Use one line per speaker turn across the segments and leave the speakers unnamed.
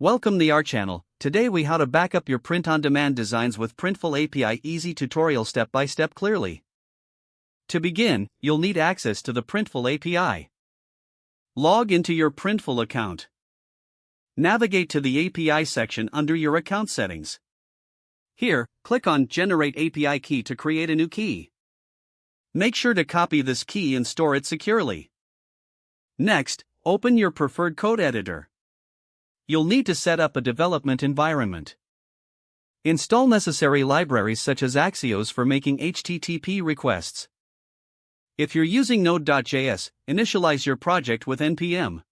Welcome to our channel. Today we how to back up your print-on-demand designs with Printful API easy tutorial step-by-step clearly. To begin, you'll need access to the Printful API. Log into your Printful account. Navigate to the API section under your account settings. Here, click on Generate API Key to create a new key. Make sure to copy this key and store it securely. Next, open your preferred code editor. You'll need to set up a development environment. Install necessary libraries such as Axios for making HTTP requests. If you're using Node.js, initialize your project with npm.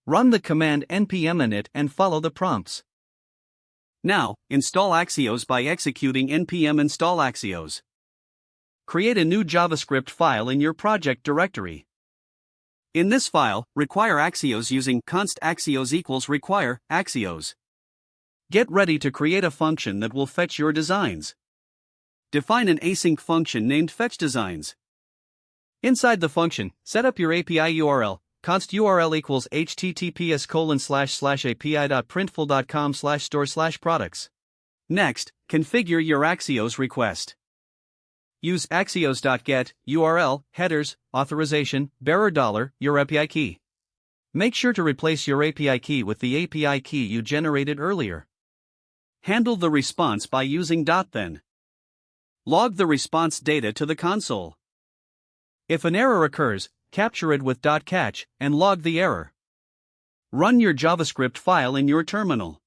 Run the command npm init and follow the prompts. Now, install Axios by executing npm install Axios. Create a new JavaScript file in your project directory. In this file, require Axios using const Axios equals require Axios. Get ready to create a function that will fetch your designs. Define an async function named fetchDesigns. Inside the function, set up your API URL. Const URL equals https://api.printful.com/store/products. Next, configure your Axios request. Use Axios.get, URL, headers, authorization, bearer, your API key. Make sure to replace your API key with the API key you generated earlier. Handle the response by using .then. Log the response data to the console. If an error occurs, capture it with .catch and log the error. Run your JavaScript file in your terminal.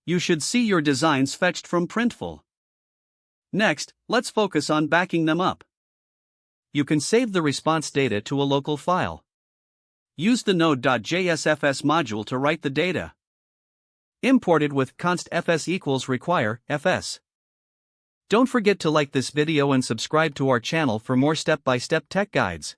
You should see your designs fetched from Printful. Next, let's focus on backing them up. You can save the response data to a local file. Use the node.jsfs module to write the data. Import it with const fs equals require fs. Don't forget to like this video and subscribe to our channel for more step-by-step tech guides.